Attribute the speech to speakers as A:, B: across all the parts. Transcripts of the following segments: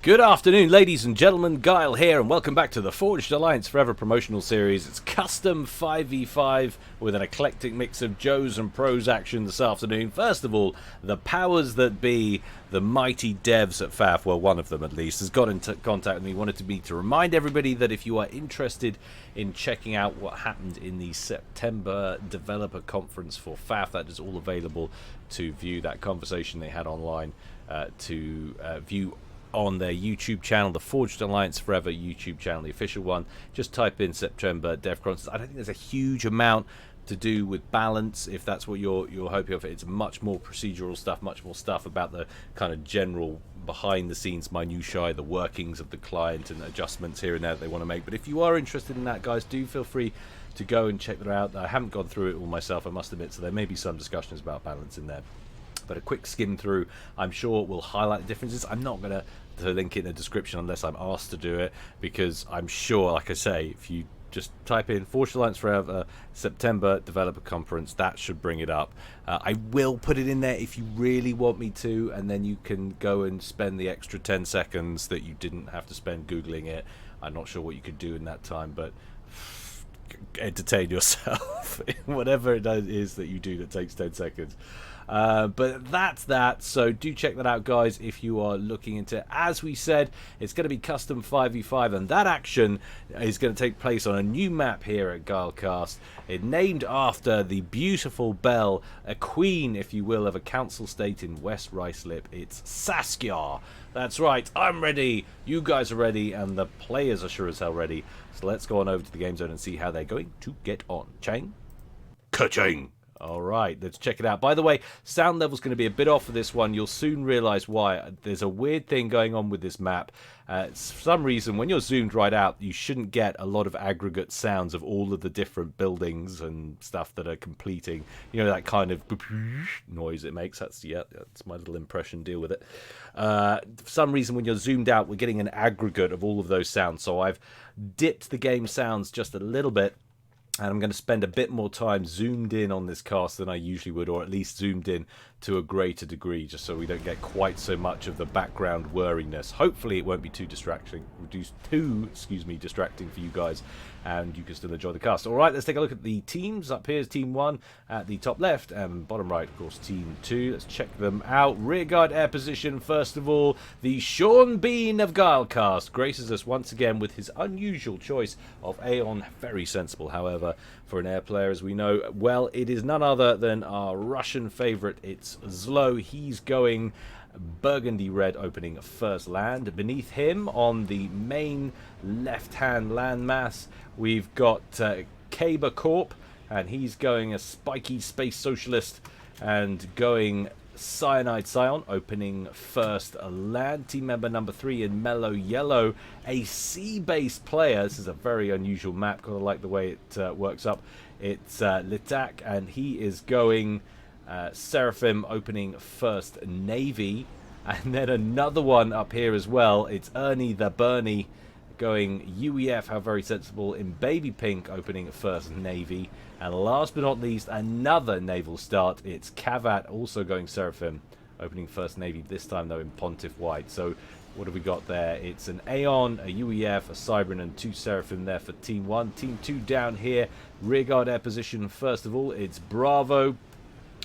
A: Good afternoon, ladies and gentlemen. Guile here, and welcome back to the Forged Alliance Forever promotional series. It's custom 5v5 with an eclectic mix of Joes and Pros action this afternoon. First of all, the powers that be, the mighty devs at FAF, well, one of them at least, has got in contact with me, wanted me to remind everybody that if you are interested in checking out what happened in the September developer conference for FAF, that is all available to view. That conversation they had online to view on their YouTube channel, the Forged Alliance Forever YouTube channel, the official one. Just type in September DevCon. I don't think there's a huge amount to do with balance, if that's what you're hoping for. It's much more procedural stuff, much more stuff about the kind of general behind the scenes minutiae, the workings of the client and adjustments here and there that they want to make. But if you are interested in that, guys, do feel free to go and check that out. I haven't gone through it all myself, I must admit, so there may be some discussions about balance in there. But a quick skim through, I'm sure, will highlight the differences. I'm not going to link it in the description unless I'm asked to do it, because I'm sure, like I say, if you just type in Forged Alliance Forever September Developer Conference, that should bring it up. I will put it in there if you really want me to, and then you can go and spend the extra 10 seconds that you didn't have to spend Googling it. I'm not sure what you could do in that time, but entertain yourself in whatever it is that you do that takes 10 seconds. But that's that, so do check that out, guys, if you are looking into it. As we said, it's going to be custom 5v5, and that action is going to take place on a new map here at Guilecast. It's named after the beautiful belle, a queen, if you will, of a council state in West Ruislip. It's Saskia. That's right, I'm ready, you guys are ready, and the players are sure as hell ready. So let's go on over to the game zone and see how they're going to get on. Chang? Ka-ching! Alright, let's check it out. By the way, sound level's going to be a bit off for this one. You'll soon realise why. There's a weird thing going on with this map. For some reason, when you're zoomed right out, you shouldn't get a lot of aggregate sounds of all of the different buildings and stuff that are completing. You know, that kind of noise it makes. That's my little impression. Deal with it. For some reason, when you're zoomed out, we're getting an aggregate of all of those sounds. So I've dipped the game sounds just a little bit, and I'm going to spend a bit more time zoomed in on this cast than I usually would, or at least zoomed in to a greater degree, just so we don't get quite so much of the background whirriness. Hopefully it won't be too distracting for you guys, and you can still enjoy the cast. Alright, let's take a look at the teams. Up here is Team 1 at the top left, and bottom right, of course, Team 2. Let's check them out. Rearguard air position, first of all, the Sean Bean of Guilecast graces us once again with his unusual choice of Aeon. Very sensible, however, for an air player, as we know. Well, it is none other than our Russian favourite. It's Zlo. He's going burgundy red, opening first land. Beneath him, on the main left-hand landmass, we've got Kaber Corp, and he's going a spiky space socialist and going Cyanide Scion, opening first land. Team member number 3 in Mellow Yellow, a sea-based player. This is a very unusual map, because I like the way it works up. It's Litak, and he is going Seraphim, opening first Navy. And then another one up here as well. It's Ernie the Bernie going UEF, how very sensible, in Baby Pink, opening first Navy. And last but not least, another naval start. It's Kavat, also going Seraphim, opening first Navy, this time though in Pontiff White. So what have we got there? It's an Aeon, a UEF, a Cybran, and 2 Seraphim there for Team 1. Team 2 down here, rearguard air position. First of all, it's Bravo.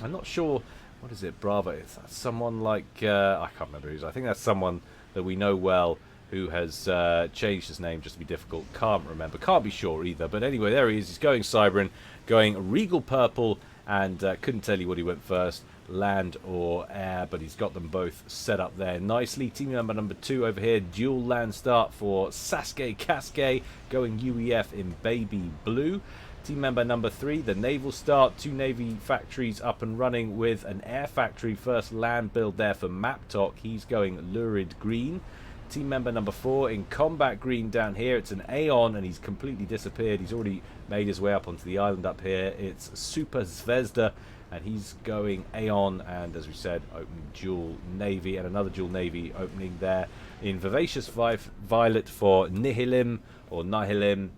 A: I'm not sure, what is it, Bravo? Is that someone like, I can't remember who's, I think that's someone that we know well, who has changed his name just to be difficult. Can't remember, can't be sure either. But anyway, there he is. He's going Cybran, going Regal Purple, and couldn't tell you what he went first, land or air, but he's got them both set up there nicely. Team member number 2 over here, dual land start for Sasuke Casque, going UEF in Baby Blue. Team member number 3, the naval start, 2 navy factories up and running with an air factory first land build there for Maptok. He's going Lurid Green. Team member number 4 in combat green down here. It's an Aeon, and he's completely disappeared. He's already made his way up onto the island up here. It's Super Zvezda, and he's going Aeon, and as we said, opening dual navy, and another dual navy opening there in Vivacious Violet for Nihilim, or Nihilim.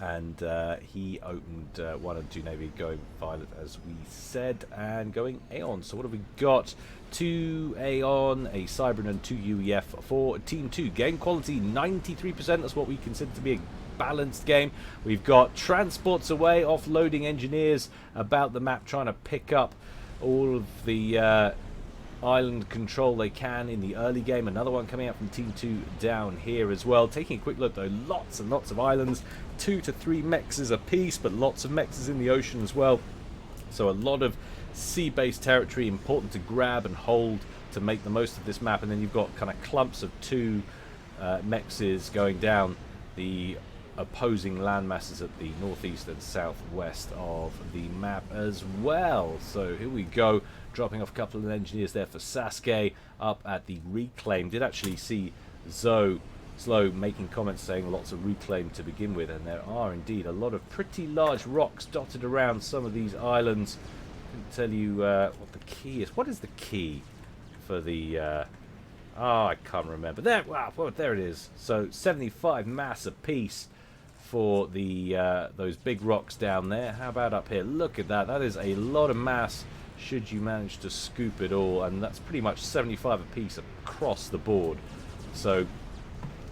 A: And he opened 1 and 2 Navy, going Violet as we said, and going Aeon. So what have we got? 2 Aeon, a Cybran and 2 UEF for Team 2. Game quality 93%, that's what we consider to be a balanced game. We've got transports away, offloading engineers about the map, trying to pick up all of the island control they can in the early game. Another one coming out from Team 2 down here as well. Taking a quick look though, lots and lots of islands, 2 to 3 mexes a piece, but lots of mexes in the ocean as well. So a lot of sea-based territory, important to grab and hold to make the most of this map. And then you've got kind of clumps of 2 mexes going down the opposing land masses at the northeast and southwest of the map as well. So here we go, dropping off a couple of engineers there for Sasuke up at the reclaim. Did actually see Zoe Slow making comments saying lots of reclaim to begin with, and there are indeed a lot of pretty large rocks dotted around some of these islands. I can tell you what the key is. What is the key for the I can't remember. There, wow, well, there it is. So 75 mass apiece for the those big rocks down there. How about up here? Look at that. That is a lot of mass should you manage to scoop it all, and that's pretty much 75 apiece across the board. So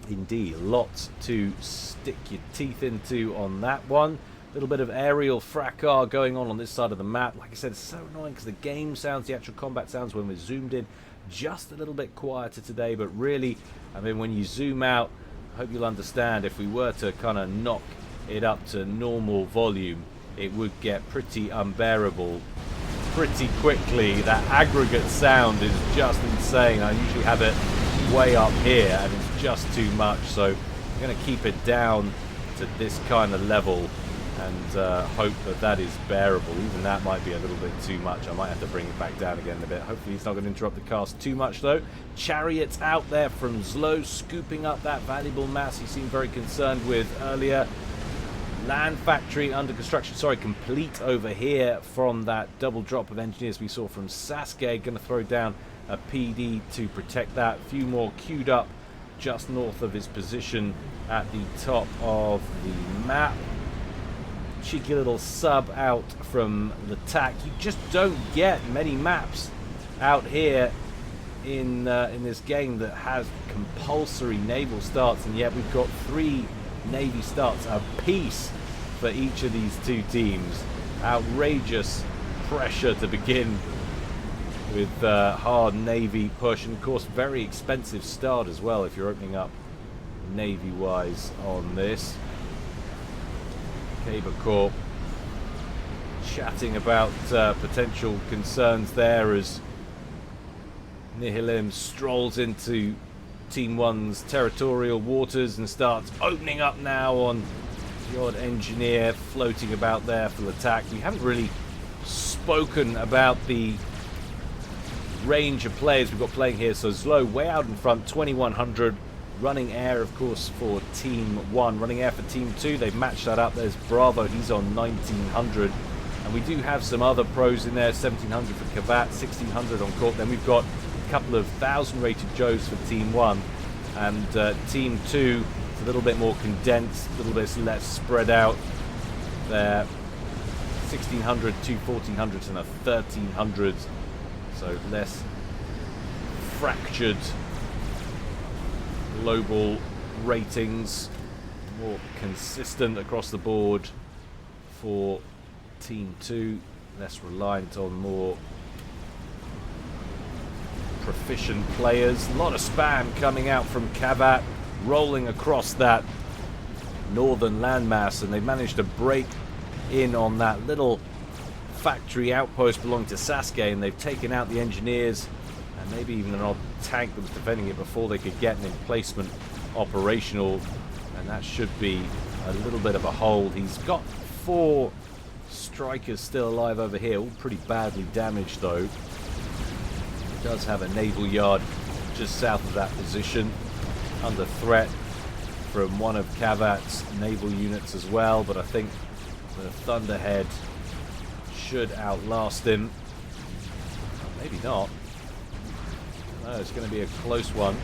A: indeed, lots to stick your teeth into on that one. A little bit of aerial fracas going on this side of the map. Like I said, it's so annoying because the game sounds, the actual combat sounds when we're zoomed in, just a little bit quieter today. But really, I mean, when you zoom out, I hope you'll understand, if we were to kind of knock it up to normal volume, it would get pretty unbearable pretty quickly. That aggregate sound is just insane. I usually have it way up here and it's just too much, so I'm going to keep it down to this kind of level and hope that that is bearable. Even that might be a little bit too much. I might have to bring it back down again a bit. Hopefully it's not going to interrupt the cast too much though. Chariots out there from Zlo, scooping up that valuable mass he seemed very concerned with earlier. Land factory under construction, sorry, complete over here from that double drop of engineers we saw from Sasuke. Going to throw down a PD to protect that. A few more queued up just north of his position at the top of the map. Cheeky little sub out from the TAC. You just don't get many maps out here in this game that has compulsory naval starts, and yet we've got 3 Navy starts apiece for each of these 2 teams. Outrageous pressure to begin with, hard Navy push, and of course very expensive start as well if you're opening up Navy wise on this. Caber Corp chatting about potential concerns there as Nihilim strolls into Team 1's territorial waters and starts opening up now on the odd engineer floating about there for the attack. We haven't really spoken about the range of players we've got playing here. So Zlo way out in front, 2100. Running air, of course, for Team 1. Running air for Team 2. They've matched that up. There's Bravo. He's on 1900. And we do have some other pros in there. 1700 for Kavat, 1600 on Corp. Then we've got a couple of 1000 rated Joes for Team 1. And Team 2 is a little bit more condensed, a little bit less spread out. There, 1600, 2 1400s and a 1300s. So less fractured global ratings, more consistent across the board for Team 2, less reliant on more proficient players. A lot of spam coming out from Kavat, rolling across that northern landmass, and they managed to break in on that little factory outpost belonging to Sasuke, and they've taken out the engineers and maybe even an odd tank that was defending it before they could get an emplacement operational, and that should be a little bit of a hold. He's got 4 strikers still alive over here, all pretty badly damaged though. He does have a naval yard just south of that position, under threat from one of Kavat's naval units as well, but I think the Thunderhead should outlast him. Maybe not. No, it's going to be a close one.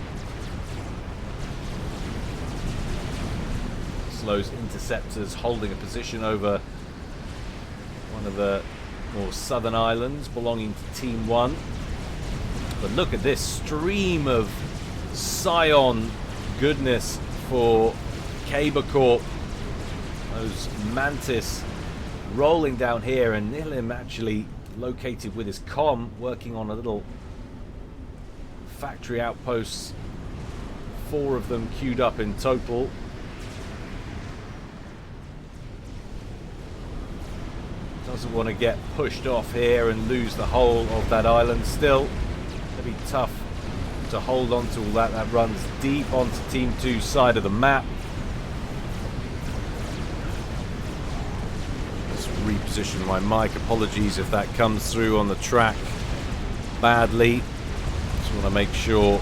A: those interceptors holding a position over one of the more southern islands belonging to Team 1. But look at this stream of Scion goodness for Caber Corp. Those Mantis rolling down here, and Nihilim actually located with his comm, working on a little factory outposts. 4 of them queued up in total. Doesn't want to get pushed off here and lose the whole of that island. Still, it'll be tough to hold on to all that. That runs deep onto Team 2's side of the map. Let's reposition my mic. Apologies if that comes through on the track badly. Just want to make sure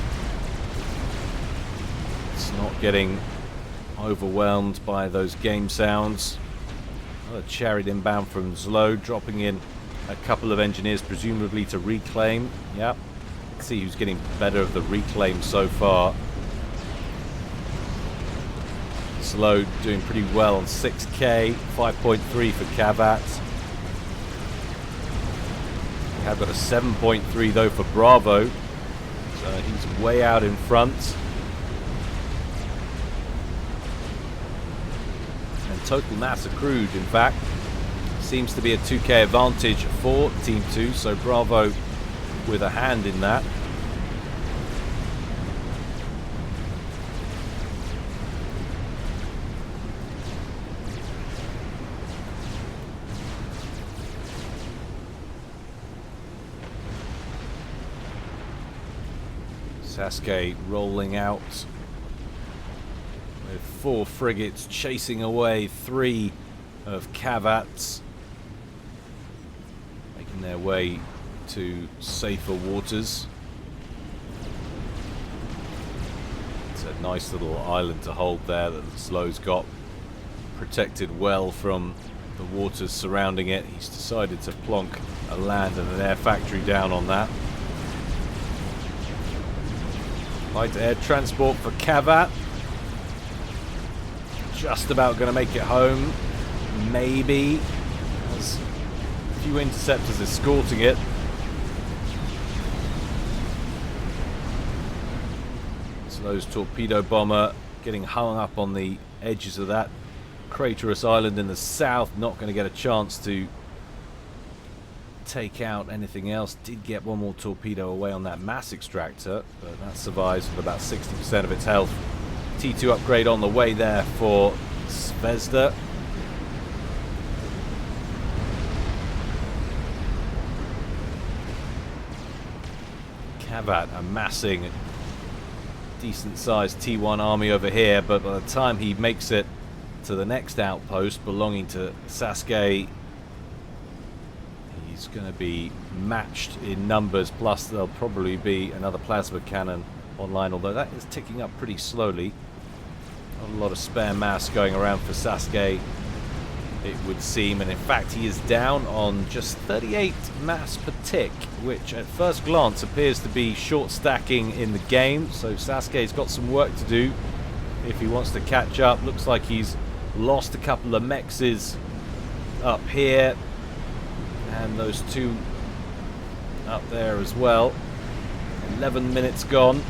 A: it's not getting overwhelmed by those game sounds. Another chariot inbound from Zlo, dropping in a couple of engineers, presumably to reclaim. Yep. See who's getting better of the reclaim so far. Zlo doing pretty well on 6k, 5.3 for Kavat. We have got a 7.3 though for Bravo, so he's way out in front. And total mass accrued, in fact, seems to be a 2k advantage for Team 2, so Bravo with a hand in that. Sasuke rolling out with 4 frigates chasing away 3 of Kavat's, making their way to safer waters. It's a nice little island to hold there that Zlo's got, protected well from the waters surrounding it. He's decided to plonk a land and an air factory down on that. Light air transport for Kavat. Just about going to make it home. Maybe. There's a few interceptors escorting it. Zlo's torpedo bomber getting hung up on the edges of that craterous island in the south. Not going to get a chance to take out anything else. Did get one more torpedo away on that mass extractor, but that survives with about 60% of its health. T2 upgrade on the way there for Zvezda. Kavat amassing a decent sized T1 army over here, but by the time he makes it to the next outpost belonging to Sasuke, he's going to be matched in numbers, plus there'll probably be another plasma cannon online, although that is ticking up pretty slowly. Not a lot of spare mass going around for Sasuke, it would seem, and in fact he is down on just 38 mass per tick, which at first glance appears to be short stacking in the game, so Sasuke's got some work to do if he wants to catch up. Looks like he's lost a couple of mexes up here, and those 2 up there as well. 11 minutes gone.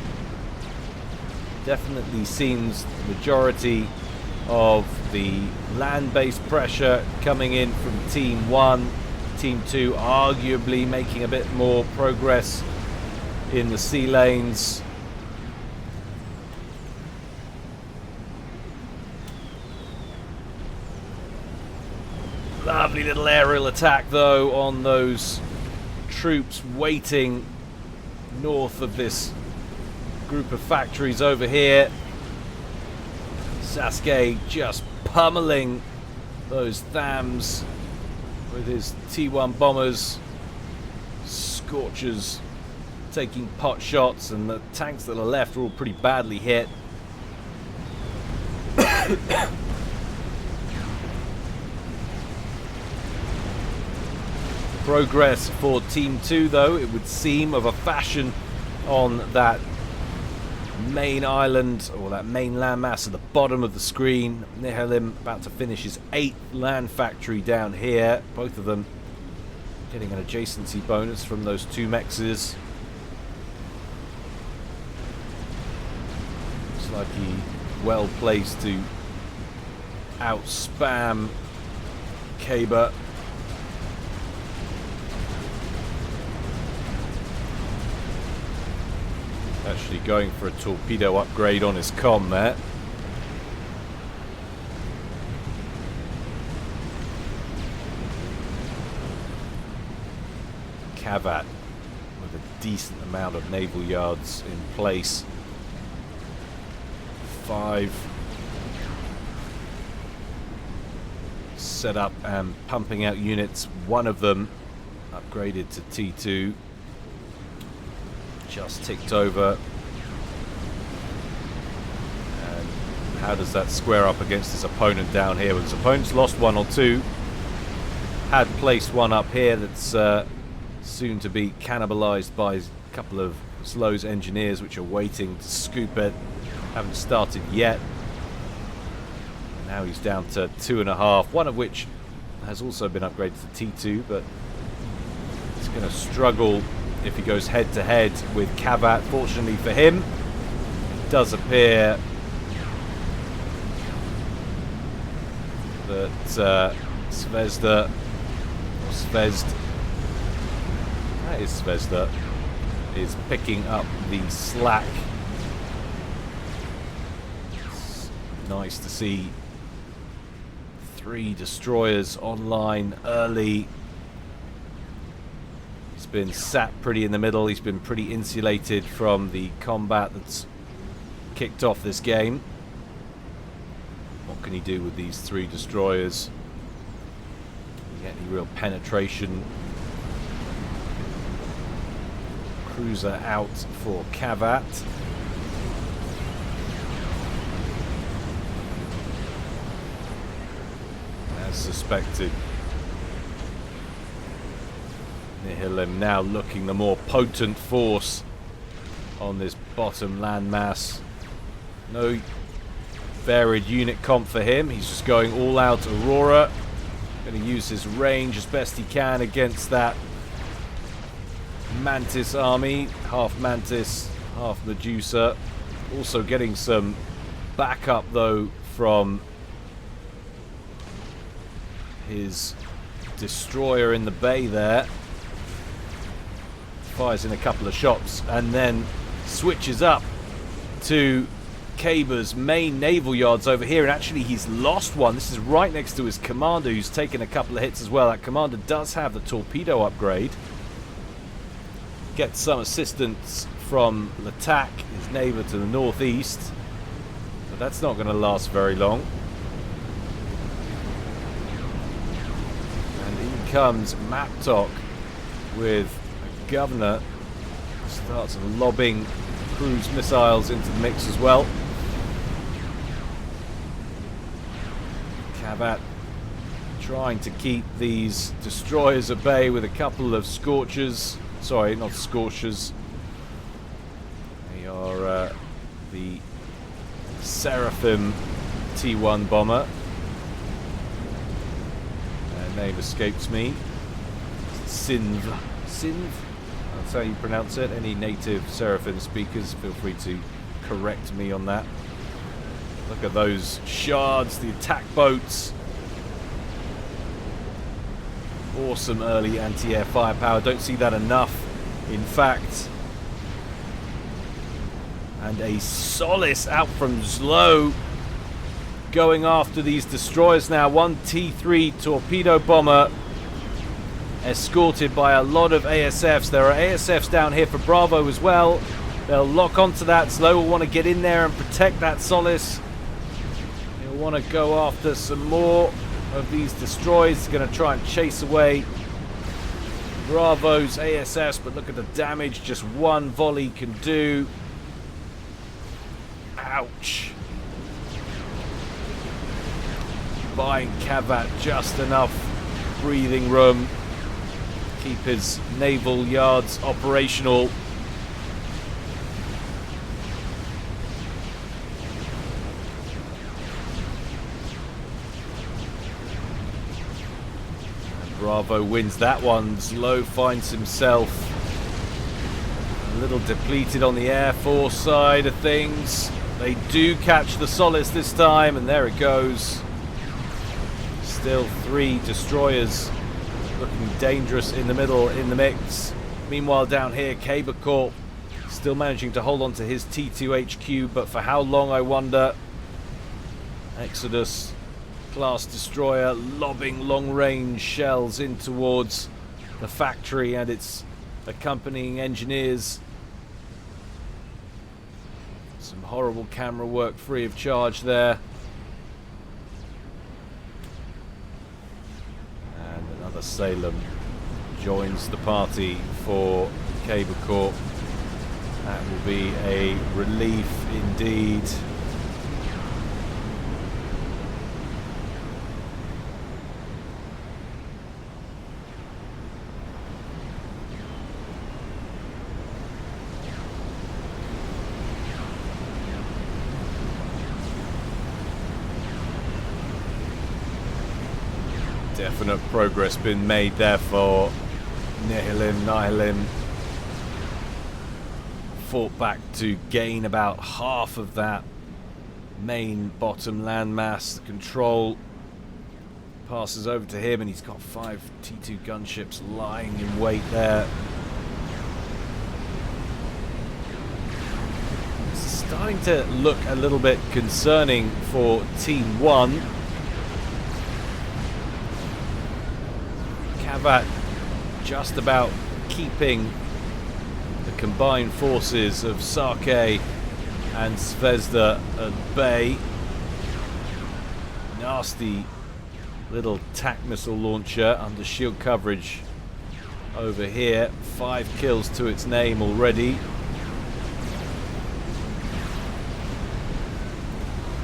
A: Definitely seems the majority of the land-based pressure coming in from Team 1. Team 2 arguably making a bit more progress in the sea lanes. Lovely little aerial attack though on those troops waiting north of this group of factories over here. Sasuke just pummeling those Thams with his T1 bombers. Scorchers taking pot shots, and the tanks that are left are all pretty badly hit. Progress for Team 2 though, it would seem, of a fashion on that main island, or that main landmass at the bottom of the screen. Nihilum about to finish his 8th land factory down here. Both of them getting an adjacency bonus from those 2 mexes. Looks like he well placed to outspam Kaber. Actually going for a torpedo upgrade on his comm there. Kavat with a decent amount of naval yards in place. 5 set up and pumping out units. One of them upgraded to T2. Just ticked over. And how does that square up against his opponent down here? Well, his opponent's lost 1 or 2. Had placed one up here that's soon to be cannibalized by a couple of Slow's engineers, which are waiting to scoop it. Haven't started yet. Now he's down to 2.5, one of which has also been upgraded to T2, but he's going to struggle if he goes head to head with Kavat. Fortunately for him, it does appear that Zvezda, that is Zvezda, is picking up the slack. It's nice to see 3 destroyers online early. He's been sat pretty in the middle. He's been pretty insulated from the combat that's kicked off this game. What can he do with these 3 destroyers? Can he get any real penetration? Cruiser out for Kavat. As suspected, Nihilum now looking the more potent force on this bottom landmass. No varied unit comp for him. He's just going all out Aurora. Going to use his range as best he can against that Mantis army. Half Mantis, half Medusa. Also getting some backup though from his destroyer in the bay there. Fires in a couple of shots and then switches up to Kaber's main naval yards over here, and actually he's lost one. This is right next to his commander, who's taken a couple of hits as well. That commander does have the torpedo upgrade. Gets some assistance from Latak, his neighbour to the northeast, but that's not going to last very long. And in comes Maptok with a governor. Starts lobbing cruise missiles into the mix as well. Kavat trying to keep these destroyers at bay with a couple of Scorchers. Sorry, not Scorchers. They are the Seraphim T1 bomber. Their name escapes me. Sinv. Sinv? That's how you pronounce it. Any native Seraphim speakers, feel free to correct me on that. Look at those shards, the attack boats. Awesome early anti-air firepower. Don't see that enough, in fact. And a Solace out from Zlo, going after these destroyers now. One T3 torpedo bomber, escorted by a lot of ASFs. There are ASFs down here for Bravo as well. They'll lock onto that. Zlo will want to get in there and protect that Solace. He'll want to go after some more of these destroyers. He's going to try and chase away Bravo's ASFs, but look at the damage just one volley can do. Ouch. Buying Kavat just enough breathing room. Keep his naval yards operational. Bravo wins that one. Zlo finds himself a little depleted on the Air Force side of things. They do catch the Solace this time, and there it goes. Still 3 destroyers looking dangerous in the middle in the mix. Meanwhile, down here, Caber Corp still managing to hold on to his T2 HQ, but for how long, I wonder. Exodus class destroyer lobbing long-range shells in towards the factory and its accompanying engineers. Some horrible camera work free of charge there. And another Salem joins the party for Caber Corp. That will be a relief indeed. Definite progress been made there for Nihilin. Fought back to gain about half of that main bottom landmass. The control passes over to him, and he's got 5 T2 gunships lying in wait there. It's starting to look a little bit concerning for Team 1. Kavat just about keeping the combined forces of Sake and Zvezda at bay. Nasty little TAC missile launcher under shield coverage over here. 5 kills to its name already.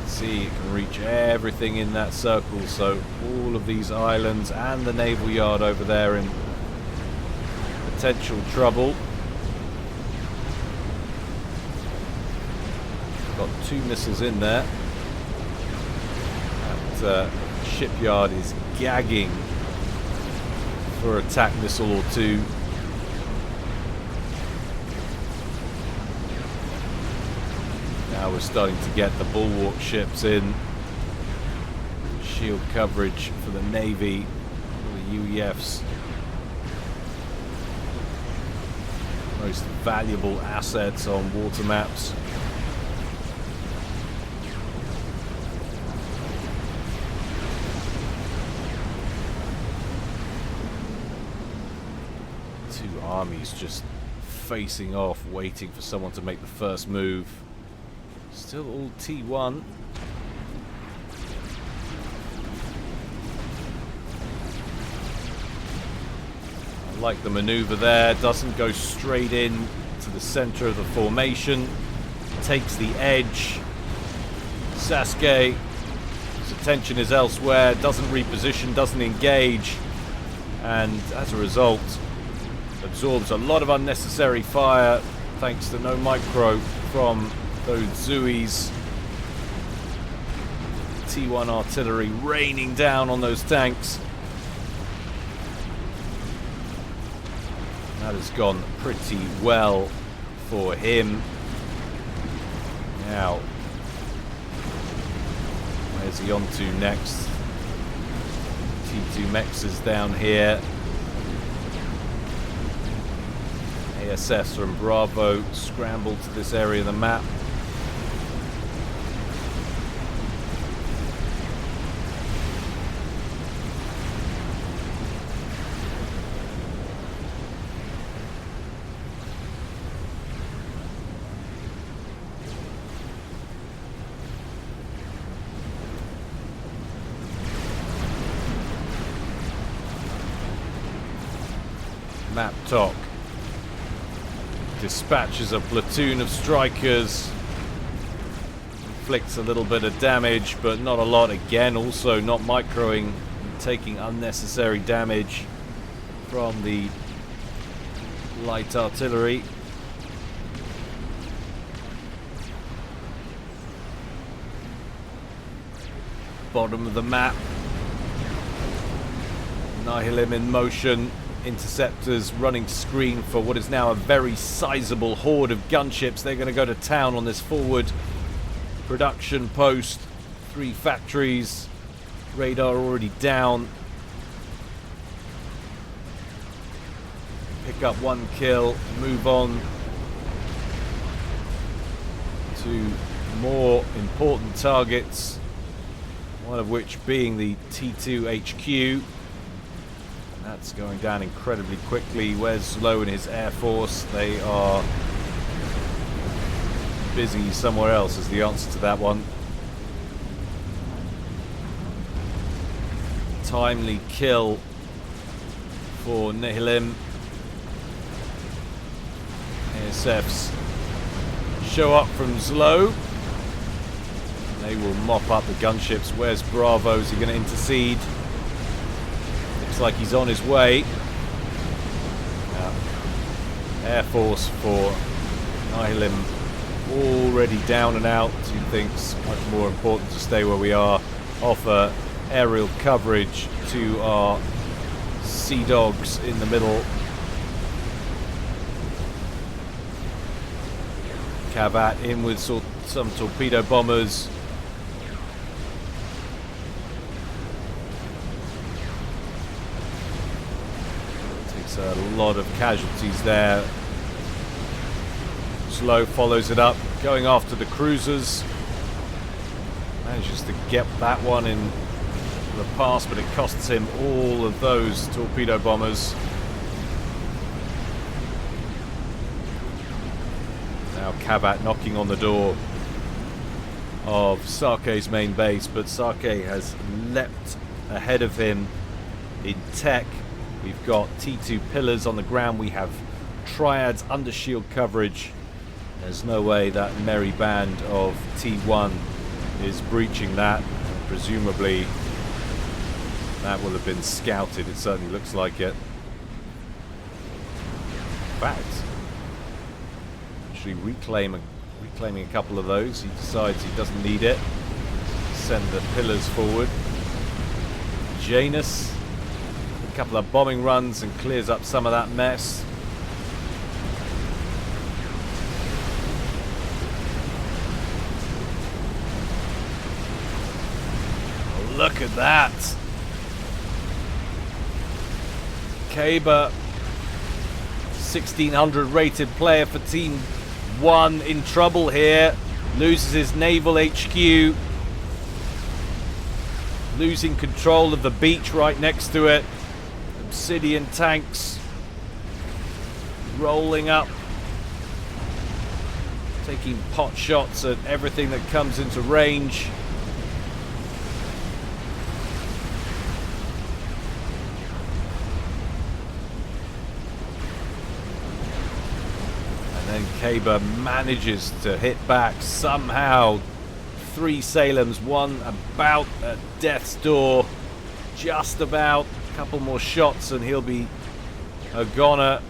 A: See, it can reach everything in that circle, so all of these islands and the naval yard over there in potential trouble. Got 2 missiles in there. That shipyard is gagging for a TAC missile or 2. Now we're starting to get the bulwark ships in. Shield coverage for the Navy, the UEFs. Most valuable assets on water maps. Two armies just facing off, waiting for someone to make the first move. Still all T1. I like the maneuver there. Doesn't go straight in to the center of the formation. Takes the edge. Sasuke, his attention is elsewhere. Doesn't reposition, doesn't engage. And as a result, absorbs a lot of unnecessary fire thanks to no micro from those Zuis. T1 artillery raining down on those tanks. That has gone pretty well for him. Now, where's he on to next? T2 mechs is down here. ASS from Bravo scrambled to this area of the map. Map Talk dispatches a platoon of strikers, inflicts a little bit of damage, but not a lot. Again, also not microing, taking unnecessary damage from the light artillery. Bottom of the map. Nihilum in motion. Interceptors running to screen for what is now a very sizable horde of gunships. They're going to go to town on this forward production post. 3 factories. Radar already down. Pick up 1 kill. Move on to more important targets. One of which being the T2 HQ. That's going down incredibly quickly. Where's Zlo and his Air Force? They are busy somewhere else is the answer to that one. Timely kill for Nihilum. ASFs show up from Zlo. They will mop up the gunships. Where's Bravo? Is he going to intercede? Looks like he's on his way. Air Force for Nihilum already down and out. He thinks much more important to stay where we are. Offer aerial coverage to our Sea Dogs in the middle. Kavat in with some torpedo bombers. Takes a lot of casualties there. Zlo follows it up, going after the cruisers. Manages to get that one in the pass, but it costs him all of those torpedo bombers. Now Kavat knocking on the door of Sake's main base, but Sake has leapt ahead of him in tech. We've got T2 pillars on the ground. We have Triads under shield coverage. There's no way that merry band of T1 is breaching that. Presumably that will have been scouted. It certainly looks like it. In fact, actually reclaiming a couple of those. He decides he doesn't need it. Send the pillars forward. Janus, a couple of bombing runs and clears up some of that mess. Look at that. Kaber, 1600 rated player for Team 1 in trouble here. Loses his naval HQ. Losing control of the beach right next to it. Obsidian tanks rolling up. Taking pot shots at everything that comes into range. And Kaber manages to hit back somehow. 3 Salems, one about at death's door. Just about. A couple more shots and he'll be a goner.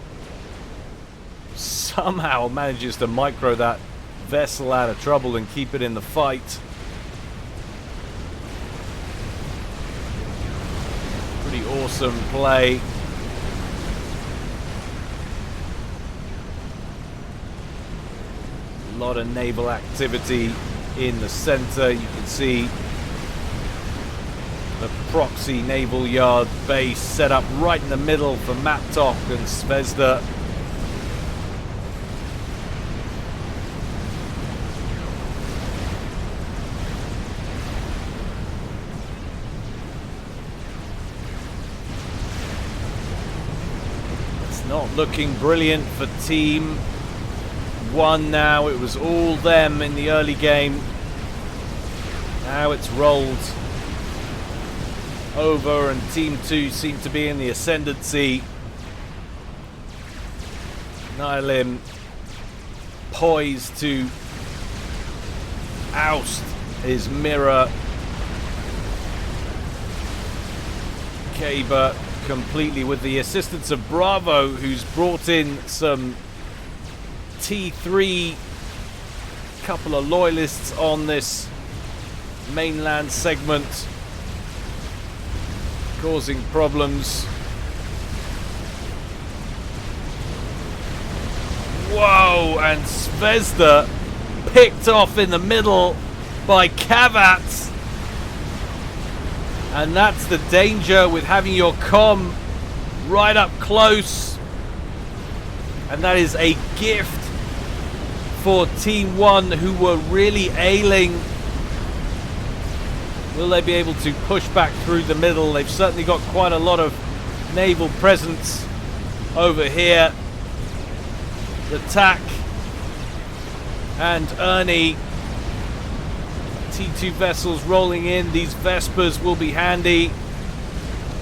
A: Somehow manages to micro that vessel out of trouble and keep it in the fight. Pretty awesome play. A lot of naval activity in the center. You can see the proxy naval yard base set up right in the middle for Mattok and Zvezda. It's not looking brilliant for Team 1 now. It was all them in the early game. Now it's rolled over and Team 2 seem to be in the ascendancy. Nihilum poised to oust his mirror. Kaber completely with the assistance of Bravo, who's brought in some T3, couple of loyalists on this mainland segment. causing problems. Whoa, and Zvezda picked off in the middle by Kavats. And that's the danger with having your comm right up close. And that is a gift for Team 1, who were really ailing. Will they be able to push back through the middle? They've certainly got quite a lot of naval presence over here. The TAC and Ernie, T2 vessels rolling in. These Vespers will be handy.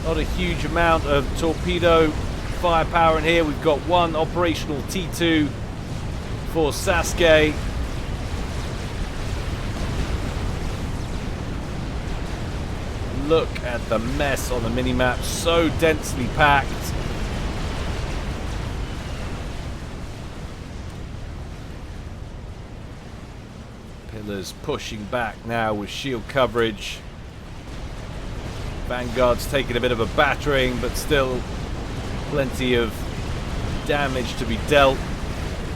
A: Not a huge amount of torpedo firepower in here. We've got one operational T2 for Sasuke. Look at the mess on the minimap, so densely packed. Pillars pushing back now with shield coverage. Vanguard's taking a bit of a battering, but still plenty of damage to be dealt.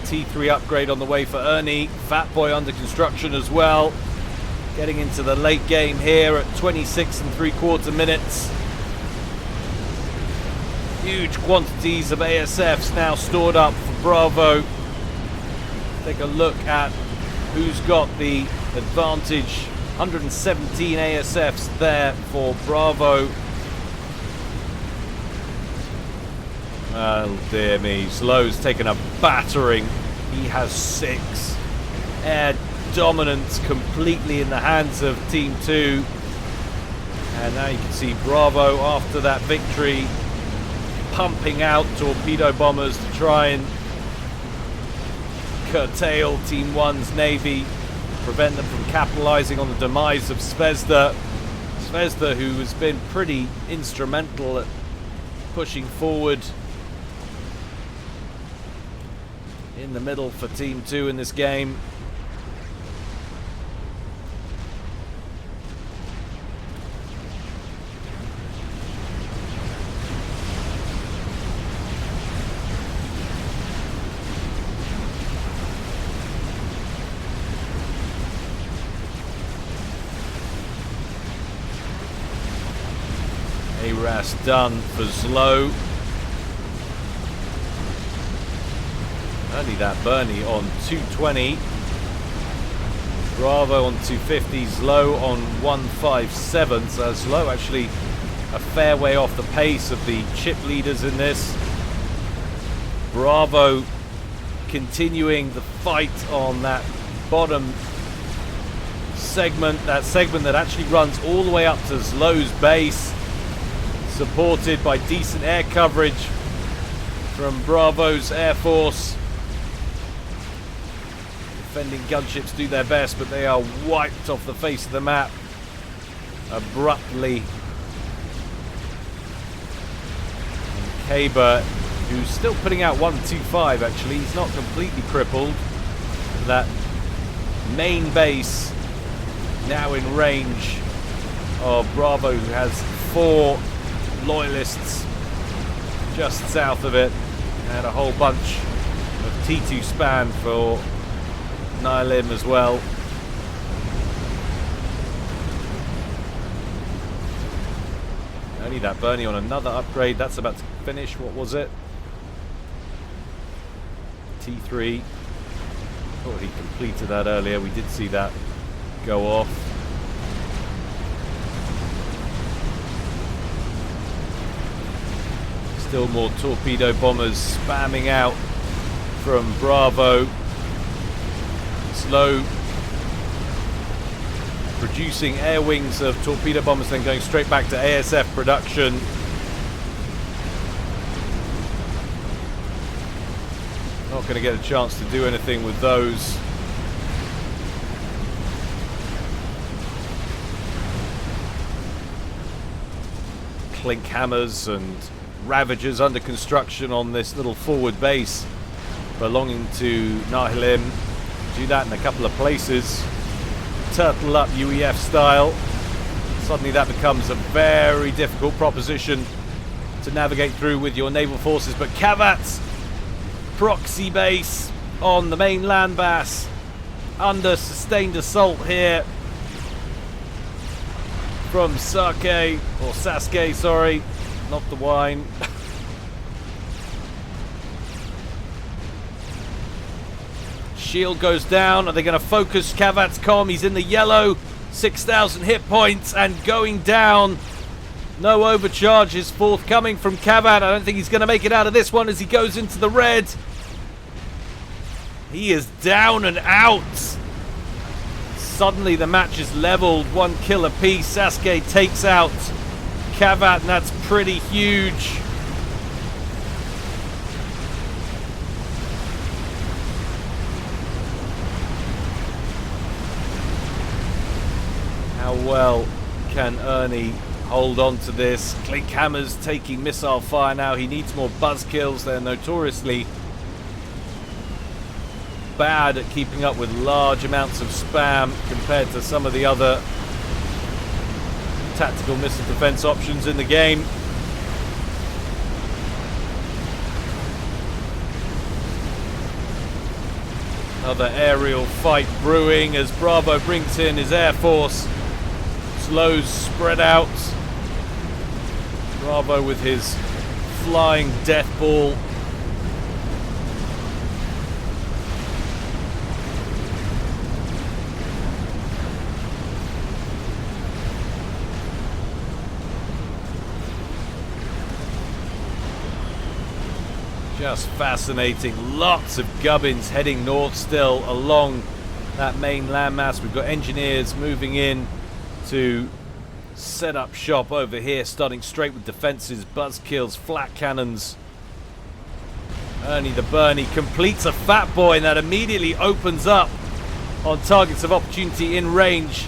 A: T3 upgrade on the way for Ernie. Fat Boy under construction as well. Getting into the late game here at 26 3/4 minutes. Huge quantities of ASFs now stored up for Bravo. Take a look at who's got the advantage. 117 ASFs there for Bravo. Oh dear me, Slow's taken a battering. He has 6. Air dominance completely in the hands of Team 2. And now you can see Bravo, after that victory, pumping out torpedo bombers to try and curtail Team 1's navy, prevent them from capitalizing on the demise of Zvezda. Zvezda, who has been pretty instrumental at pushing forward in the middle for Team 2 in this game. ARAS done for Zlo. Only that Bernie on 220. Bravo on 250. Zlo on 157. So Zlo actually a fair way off the pace of the chip leaders in this. Bravo continuing the fight on that bottom segment. That segment that actually runs all the way up to Zlo's base. Supported by decent air coverage from Bravo's Air Force. Defending gunships do their best, but they are wiped off the face of the map abruptly. And Kaber, who's still putting out 125 actually, he's not completely crippled. That main base now in range of Bravo, who has 4 loyalists just south of it, and a whole bunch of T2 span for Nihilim as well. Only that Bernie on another upgrade. That's about to finish. What was it? T3. Thought he completed that earlier. We did see that go off. Still more torpedo bombers spamming out from Bravo. Slow producing air wings of torpedo bombers, then going straight back to ASF production. Not going to get a chance to do anything with those. Clink hammers and Ravagers under construction on this little forward base belonging to Nihilim. Do that in a couple of places. Turtle up UEF style. Suddenly that becomes a very difficult proposition to navigate through with your naval forces. But Kavat's proxy base on the main landmass under sustained assault here from Sasuke, sorry, not the wine. Shield goes down. Are they going to focus Kavat's comm? He's in the yellow. 6,000 hit points and going down. No overcharge is forthcoming from Kavat. I don't think he's going to make it out of this one as he goes into the red. He is down and out. Suddenly the match is leveled. 1 kill apiece. Sasuke takes out Kavat, and that's pretty huge. How well can Ernie hold on to this? Klinkhammer's taking missile fire now. He needs more buzz kills. They're notoriously bad at keeping up with large amounts of spam compared to some of the other tactical missile defense options in the game. Another aerial fight brewing as Bravo brings in his air force. Slows spread out. Bravo with his flying death ball. Just fascinating. Lots of gubbins heading north still along that main landmass. We've got engineers moving in to set up shop over here, starting straight with defenses, buzz kills, flat cannons. Ernie the Bernie completes a fat boy, and that immediately opens up on targets of opportunity in range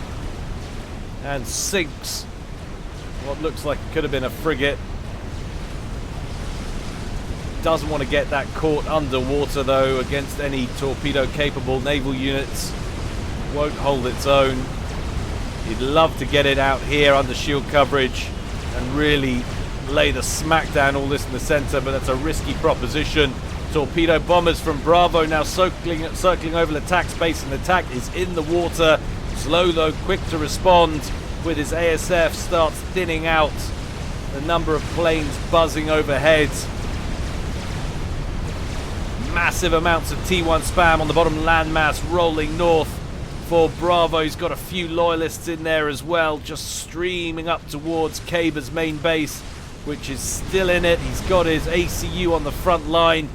A: and sinks what looks like it could have been a frigate. Doesn't want to get that caught underwater though against any torpedo capable naval units. Won't hold its own. He'd love to get it out here under shield coverage and really lay the smackdown all this in the center, but that's a risky proposition. Torpedo bombers from Bravo now circling over the attack space, and the attack is in the water. Slow though, quick to respond with his ASF, starts thinning out the number of planes buzzing overhead. Massive amounts of T1 spam on the bottom landmass rolling north for Bravo. He's got a few loyalists in there as well, just streaming up towards Kaber's main base, which is still in it. He's got his ACU on the front line.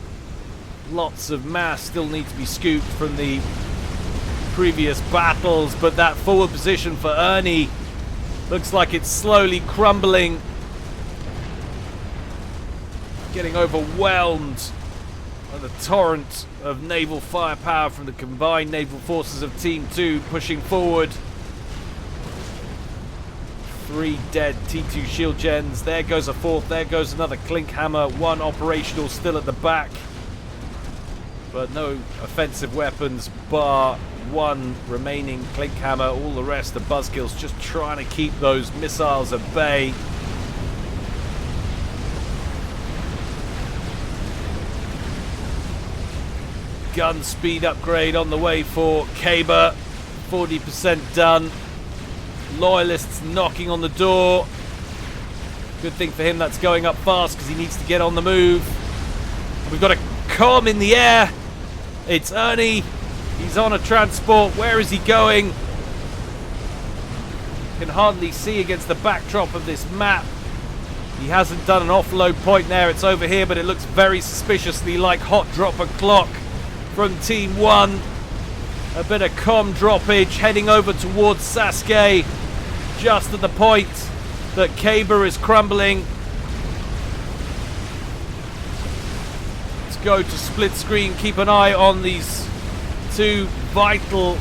A: Lots of mass still need to be scooped from the previous battles, but that forward position for Ernie looks like it's slowly crumbling, getting overwhelmed by the torrent of naval firepower from the combined naval forces of Team 2 pushing forward. 3 dead T2 shield gens. There goes a fourth. There goes another Klinkhammer. 1 operational still at the back, but no offensive weapons bar 1 remaining Klinkhammer. All the rest are buzzkills, just trying to keep those missiles at bay. Gun speed upgrade on the way for Kaber. 40% done. Loyalists knocking on the door. Good thing for him that's going up fast because he needs to get on the move. We've got a comm in the air. It's Ernie. He's on a transport. Where is he going? Can hardly see against the backdrop of this map. He hasn't done an offload point there. It's over here, but it looks very suspiciously like hot drop clock from Team 1. A bit of comm droppage heading over towards Sasuke, just at the point that Kaber is crumbling. Let's go to split screen. Keep an eye on these 2 vital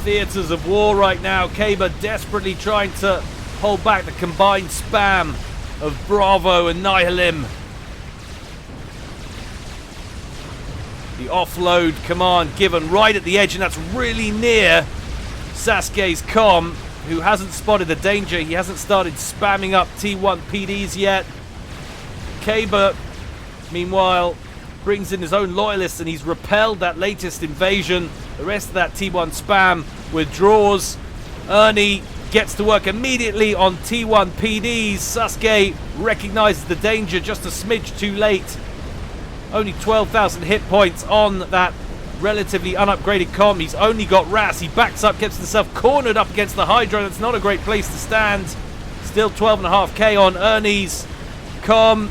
A: theaters of war right now. Kaber desperately trying to hold back the combined spam of Bravo and Nihilim. The offload command given right at the edge, and that's really near Sasuke's comm. who hasn't spotted the danger. He hasn't started spamming up T1 PDs yet. Kaber, meanwhile, brings in his own loyalists, and he's repelled that latest invasion. The rest of that T1 spam withdraws. Ernie gets to work immediately on T1 PDs. Sasuke recognizes the danger just a smidge too late. Only 12,000 hit points on that relatively unupgraded com. He's only got Ras. He backs up, gets himself cornered up against the Hydra. That's not a great place to stand. Still 12.5k on Ernie's com.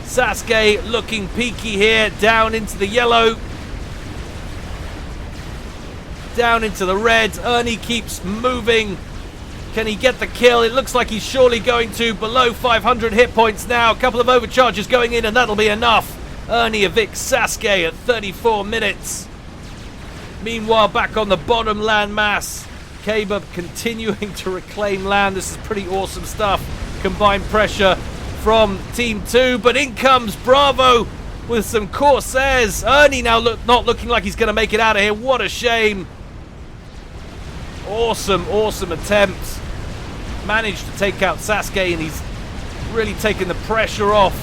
A: Sasuke looking peaky here, down into the yellow, down into the red. Ernie keeps moving. Can he get the kill? It looks like he's surely going to. Below 500 hit points now. A couple of overcharges going in, and that'll be enough. Ernie evicts Sasuke at 34 minutes. Meanwhile, back on the bottom landmass, Kaber continuing to reclaim land. This is pretty awesome stuff. Combined pressure from Team 2, but in comes Bravo with some Corsairs. Ernie now not looking like he's going to make it out of here. What a shame. Awesome attempt. Managed to take out Sasuke, and he's really taken the pressure off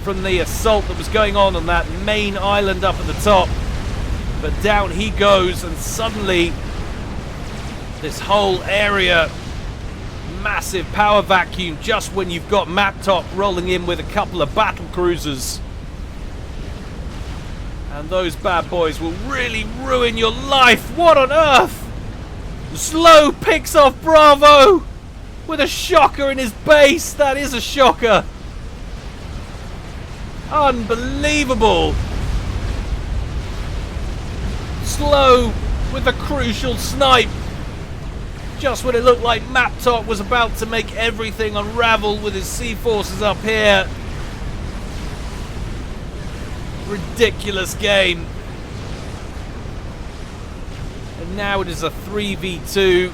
A: from the assault that was going on that main island up at the top. But down he goes, and suddenly this whole area, massive power vacuum just when you've got Maptop rolling in with a couple of battle cruisers. And those bad boys will really ruin your life. What on earth? Slow picks off Bravo with a shocker in his base. That is a shocker. Unbelievable. Slow with a crucial snipe. Just when it looked like Maptop was about to make everything unravel with his C-forces up here. Ridiculous game. And now it is a 3v2.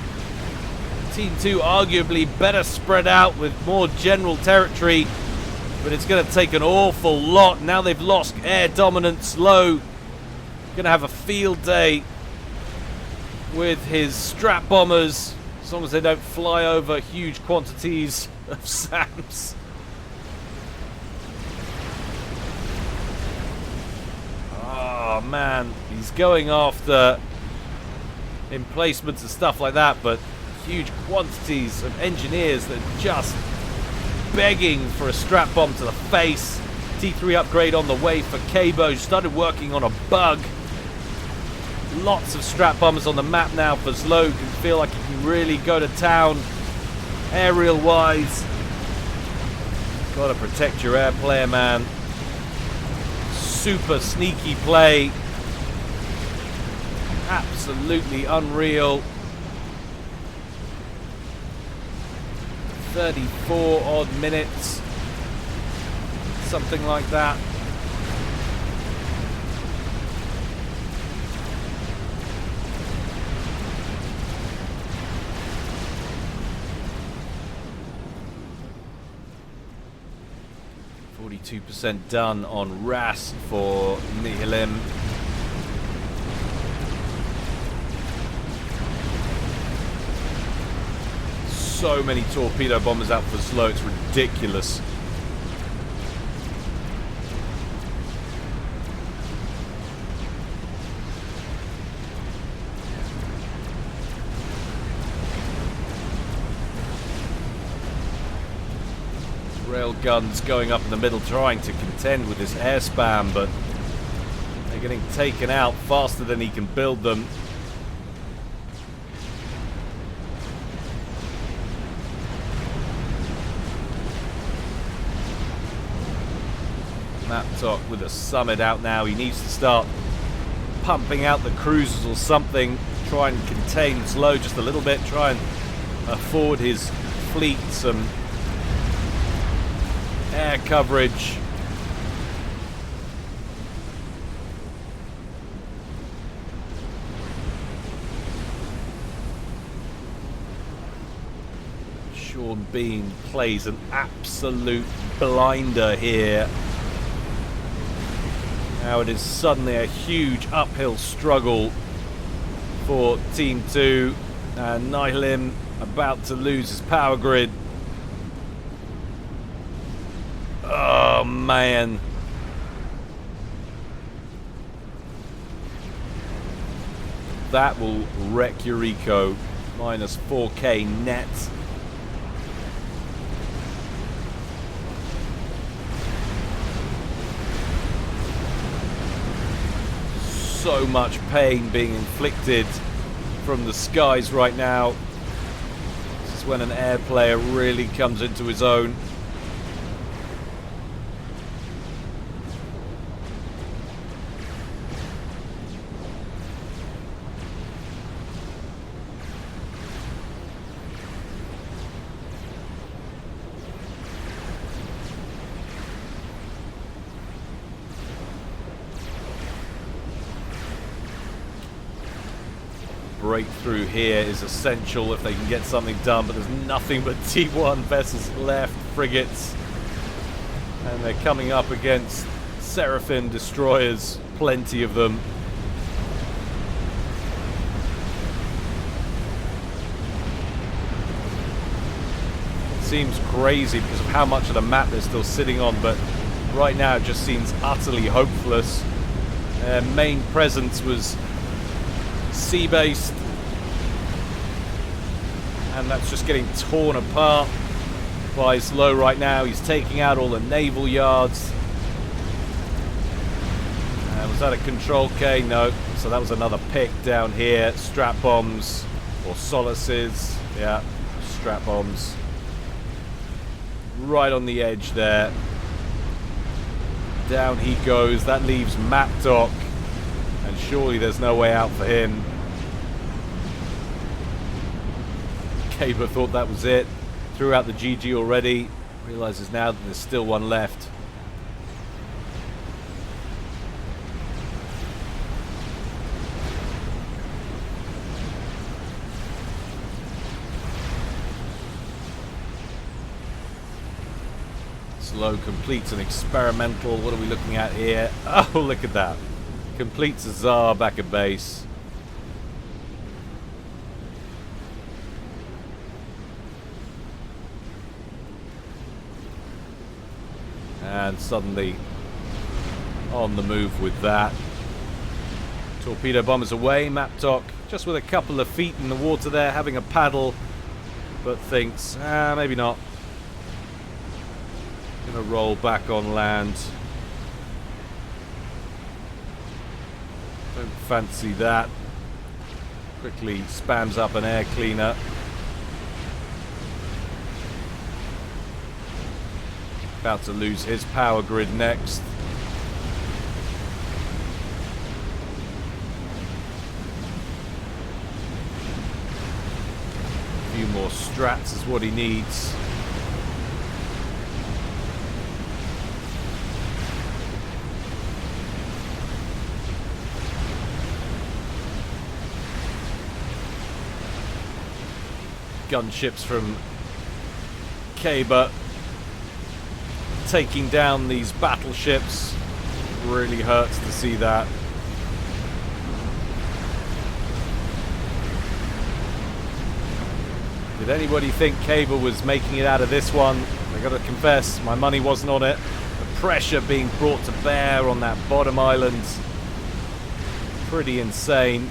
A: Team 2 arguably better spread out with more general territory, but it's going to take an awful lot. Now they've lost air dominance. Low going to have a field day with his strap bombers, as long as they don't fly over huge quantities of SAMs. Oh man, he's going after emplacements and stuff like that, but huge quantities of engineers that are just begging for a strap bomb to the face. T3 upgrade on the way for Kabo. Started working on a bug. Lots of strap bombers on the map now for Zlo. Can feel like he can really go to town aerial wise. Gotta protect your air player, man. Super sneaky play. Absolutely unreal. 34 odd minutes. Something like that. %, done on Ras for Nihilim. So many torpedo bombers out for Slow, it's ridiculous. Rail guns going up in the middle, trying to contend with this air spam, but they're getting taken out faster than he can build them. Maptok with a summit out now. He needs to start pumping out the cruisers or something. Try and contain Slow just a little bit. Try and afford his fleet some air coverage. Sean Bean plays an absolute blinder here. Now it is suddenly a huge uphill struggle for Team 2. And Nihilin about to lose his power grid. Oh, man. That will wreck your eco. Minus 4k net. So much pain being inflicted from the skies right now. This is when an air player really comes into his own. Breakthrough here is essential if they can get something done, but there's nothing but T1 vessels left, frigates, and they're coming up against Seraphim destroyers, plenty of them. It seems crazy because of how much of the map they're still sitting on, but right now it just seems utterly hopeless. Their main presence was sea-based, and that's just getting torn apart by Slow right now. He's taking out all the naval yards. Was that a control K? No. So that was another pick down here. Strat bombs or solaces. Yeah, strat bombs. Right on the edge there. Down he goes. That leaves Mapdoc. And surely there's no way out for him. Kaber thought that was it. Threw out the GG already. Realizes now that there's still one left. Slow completes an experimental. What are we looking at here? Oh, look at that. Completes a Tsar back at base. And suddenly on the move with that. Torpedo bombers away. Mapdoc just with a couple of feet in the water there, having a paddle, but thinks, maybe not. Gonna roll back on land. Don't fancy that. Quickly spams up an air cleaner. About to lose his power grid next. A few more strats is what he needs. Gunships from Kaber taking down these battleships. Really hurts to see that. Did anybody think Kaber was making it out of this one? I gotta confess, my money wasn't on it. The pressure being brought to bear on that bottom island, pretty insane.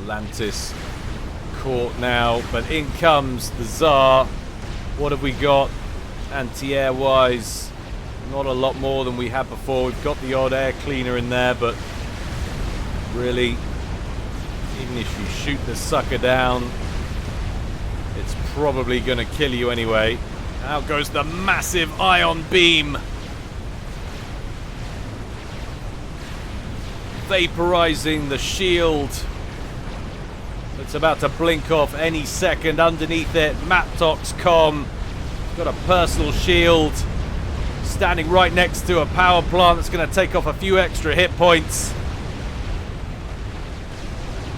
A: Atlantis caught now, but in comes the Tsar. What have we got? Anti-air wise, not a lot more than we had before. We've got the odd air cleaner in there, but really, even if you shoot the sucker down, it's probably going to kill you anyway. Out goes the massive ion beam, vaporizing the shield. It's about to blink off any second. Underneath it, Mapdoc's comm. Got a personal shield standing right next to a power plant that's going to take off a few extra hit points.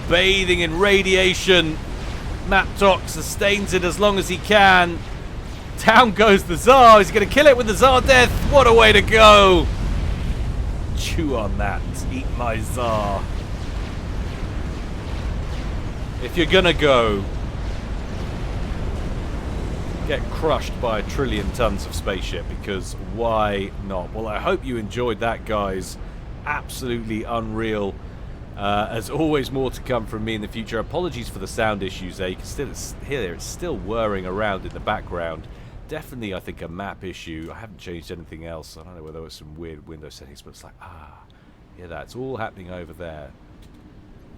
A: bathing in radiation. Maptok sustains it as long as he can. Down goes the Tsar. He's going to kill it with the Tsar Death. What a way to go. Chew on that. Eat my Tsar. If you're going to go, get crushed by 1 trillion tons of spaceship, because why not? Well, I hope you enjoyed that, guys. Absolutely unreal. As always, more to come from me in the future. Apologies for the sound issues there. You can still hear it's still whirring around in the background. Definitely, I think, a map issue. I haven't changed anything else. I don't know whether it's some weird window settings, but it's like, yeah, that's all happening over there.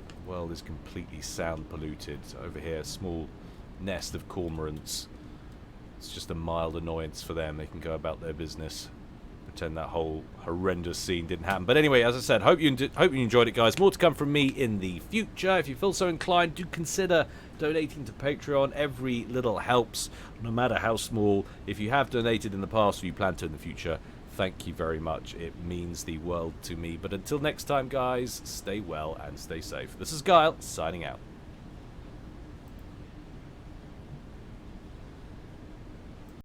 A: The world is completely sound polluted. Over here, a small nest of cormorants. It's just a mild annoyance for them. They can go about their business. Pretend that whole horrendous scene didn't happen. But anyway, as I said, hope you enjoyed it, guys. More to come from me in the future. If you feel so inclined, do consider donating to Patreon. Every little helps, no matter how small. If you have donated in the past or you plan to in the future, thank you very much. It means the world to me. But until next time, guys, stay well and stay safe. This is Guile, signing out.